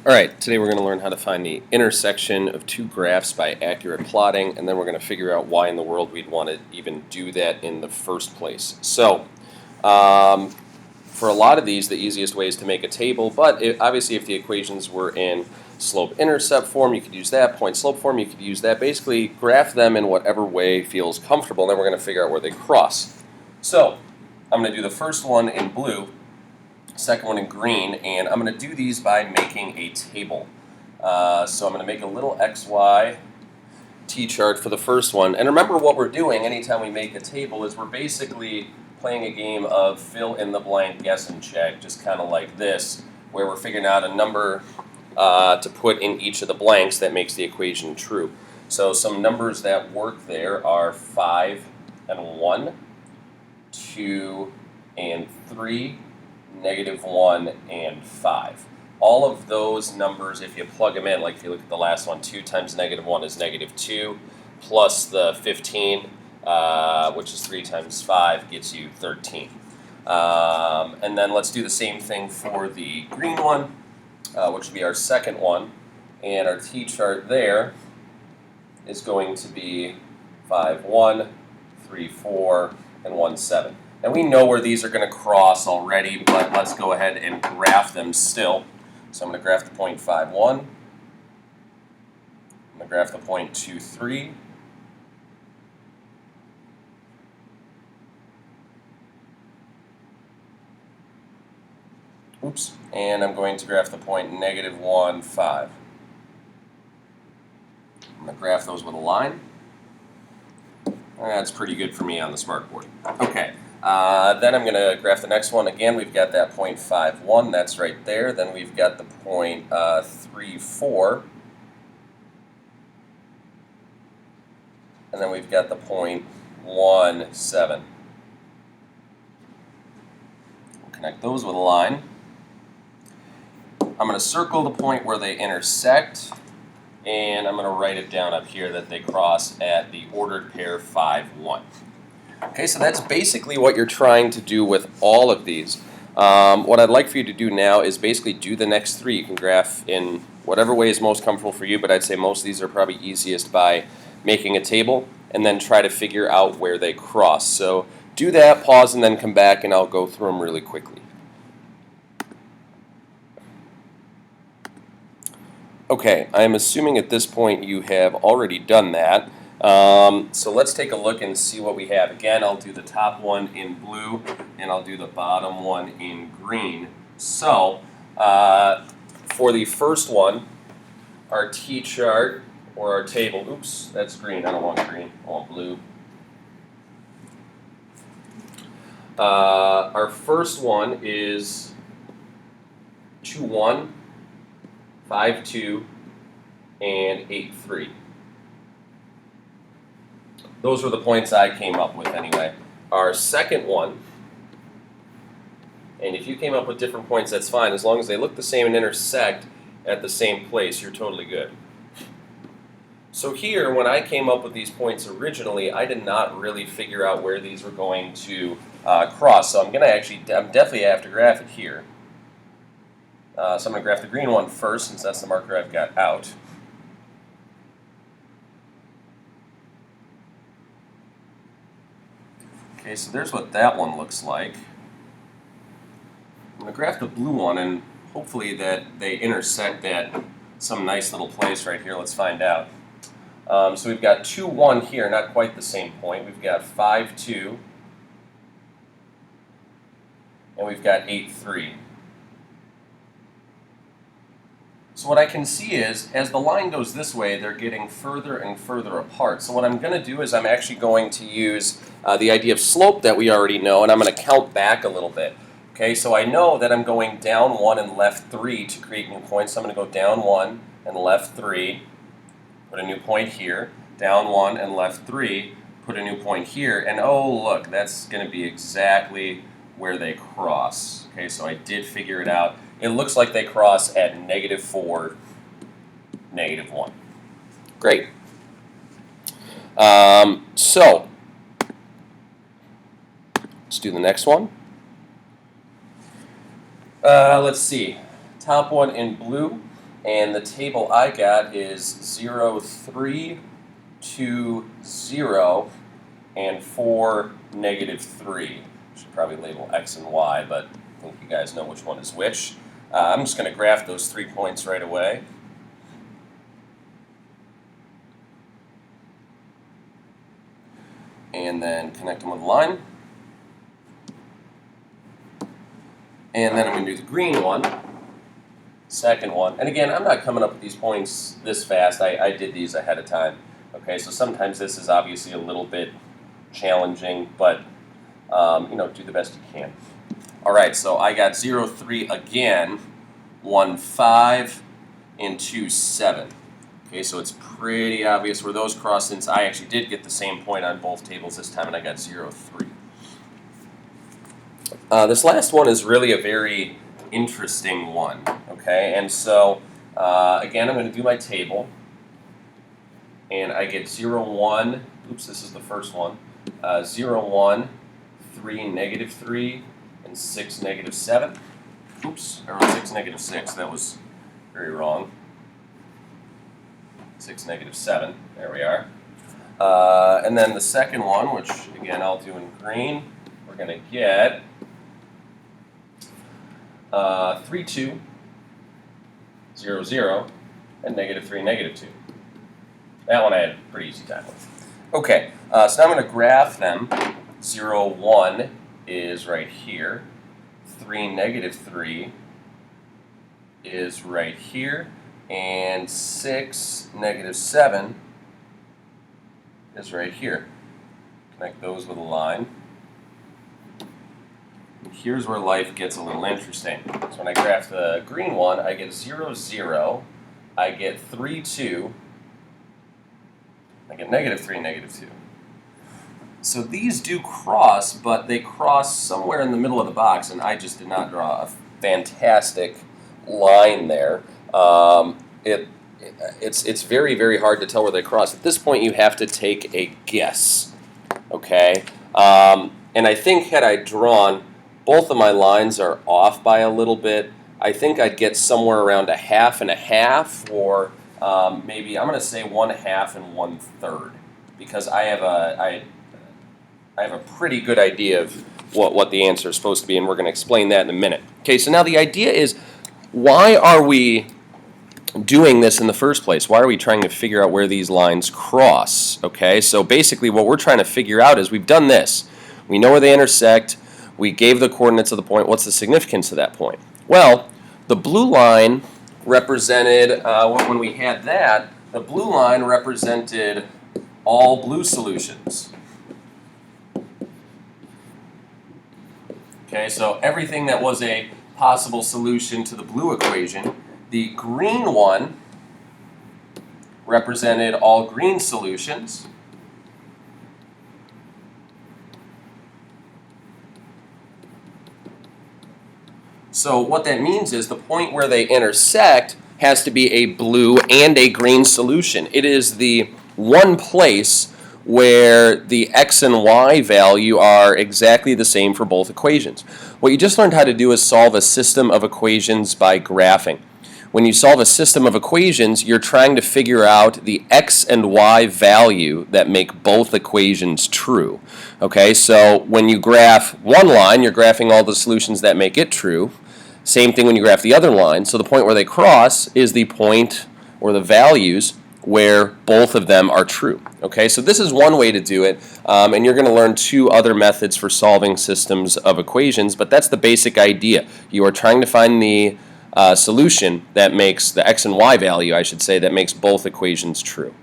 All right, today we're going to learn how to find the intersection of two graphs by accurate plotting, and then we're going to figure out why in the world we'd want to even do that in the first place. So, for a lot of these, the easiest way is to make a table, but obviously if the equations were in slope-intercept form, you could use that. Point-slope form, you could use that. Basically, graph them in whatever way feels comfortable, and then we're going to figure out where they cross. So, I'm going to do the first one in blue, second one in green, and I'm going to do these by making a table. So I'm going to make a little XY T-chart for the first one. And remember what we're doing anytime we make a table is we're basically playing a game of fill in the blank, guess and check, just kind of like this, where we're figuring out a number to put in each of the blanks that makes the equation true. So some numbers that work there are 5 and 1, 2 and 3, -1 and 5. All of those numbers, if you plug them in, like if you look at the last one, 2 times -1 is -2, plus the 15, which is 3 times 5, gets you 13. And then let's do the same thing for the green one, which will be our second one. And our T-chart there is going to be 5, 1, 3, 4, and 1, 7. And we know where these are going to cross already, but let's go ahead and graph them still. So I'm going to graph the point 5, 1. I'm going to graph the point 2, 3. Oops. And I'm going to graph the point -1, 5. I'm going to graph those with a line. That's pretty good for me on the smartboard. Okay. Then I'm going to graph the next one. Again, we've got that point 5, 1. That's right there. Then we've got the point 3, 4. And then we've got the point 1, 7. We'll connect those with a line. I'm going to circle the point where they intersect. And I'm going to write it down up here that they cross at the ordered pair 5, 1. Okay, so that's basically what you're trying to do with all of these. What I'd like for you to do now is basically do the next three. You can graph in whatever way is most comfortable for you, but I'd say most of these are probably easiest by making a table and then try to figure out where they cross. So do that, pause, and then come back, and I'll go through them really quickly. Okay, I'm assuming at this point you have already done that. So let's take a look and see what we have. Again, I'll do the top one in blue, and I'll do the bottom one in green. So for the first one, our T-chart, or our table, oops, that's green, I don't want green, I want blue. Our first one is 2, 1, 5, 2, and 8, 3. Those were the points I came up with anyway. Our second one, and if you came up with different points, that's fine. As long as they look the same and intersect at the same place, you're totally good. So here, when I came up with these points originally, I did not really figure out where these were going to cross. So I'm definitely have to graph it here. So I'm going to graph the green one first, since that's the marker I've got out. Okay, so there's what that one looks like. I'm going to graph the blue one, and hopefully that they intersect at some nice little place right here. Let's find out. So we've got 2, 1 here, not quite the same point. We've got 5, 2, and we've got 8, 3. So what I can see is, as the line goes this way, they're getting further and further apart. So what I'm going to do is I'm actually going to use the idea of slope that we already know, and I'm going to count back a little bit. Okay, so I know that I'm going down 1 and left 3 to create new points. So I'm going to go down 1 and left 3, put a new point here, down 1 and left 3, put a new point here, and oh look, that's going to be exactly where they cross. Okay, so I did figure it out. It looks like they cross at -4, -1. Great. So let's do the next one. Let's see. Top one in blue, And the table I got is 0, 3, 2, 0, and 4, negative 3. Should probably label X and Y, but I think you guys know which one is which. I'm just going to graph those 3 points right away. And then connect them with a line. And then I'm going to do the green one, second one. And again, I'm not coming up with these points this fast. I did these ahead of time. Okay, so sometimes this is obviously a little bit challenging, but do the best you can. All right, so I got 0, 3 again, 1, 5, and 2, 7. Okay, so it's pretty obvious where those cross, since I actually did get the same point on both tables this time, and I got 0, 3. This last one is really a very interesting one, okay? And so, again, I'm going to do my table, and I get 0, 1, oops, this is the first one, 0, 1, 3, negative 3, and 6, negative 7. Oops, I wrote 6, negative 6, that was very wrong. 6, negative 7, there we are. And then the second one, which again I'll do in green, we're going to get 3, 2, 0, 0, and negative 3, negative 2. That one I had a pretty easy time with. Okay, so now I'm going to graph them. 0, 1 is right here. 3, negative 3 is right here. And 6, negative 7 is right here. Connect those with a line. And here's where life gets a little interesting. So when I graph the green one, I get 0, 0. I get 3, 2. I get negative 3, negative 2. So these do cross, but they cross somewhere in the middle of the box, and I just did not draw a fantastic line there. It's very, very hard to tell where they cross. At this point, you have to take a guess, okay? And I think had I drawn, both of my lines are off by a little bit. I think I'd get somewhere around a half and a half, or maybe I'm going to say 1/2 and 1/3, because I have a pretty good idea of what the answer is supposed to be, and we're going to explain that in a minute. Okay, so now the idea is, why are we doing this in the first place? Why are we trying to figure out where these lines cross? Okay, so basically what we're trying to figure out is we've done this. We know where they intersect. We gave the coordinates of the point. What's the significance of that point? Well, the blue line represented, when we had that, the blue line represented all blue solutions. Okay, so everything that was a possible solution to the blue equation. The green one represented all green solutions. So what that means is the point where they intersect has to be a blue and a green solution. It is the one place where the x and y value are exactly the same for both equations. What you just learned how to do is solve a system of equations by graphing. When you solve a system of equations, you're trying to figure out the x and y value that make both equations true. Okay, so when you graph one line, you're graphing all the solutions that make it true. Same thing when you graph the other line. So the point where they cross is the point or the values where both of them are true. Okay, so this is one way to do it, and you're going to learn 2 other methods for solving systems of equations, but that's the basic idea. You are trying to find the solution that makes the x and y value, I should say, that makes both equations true.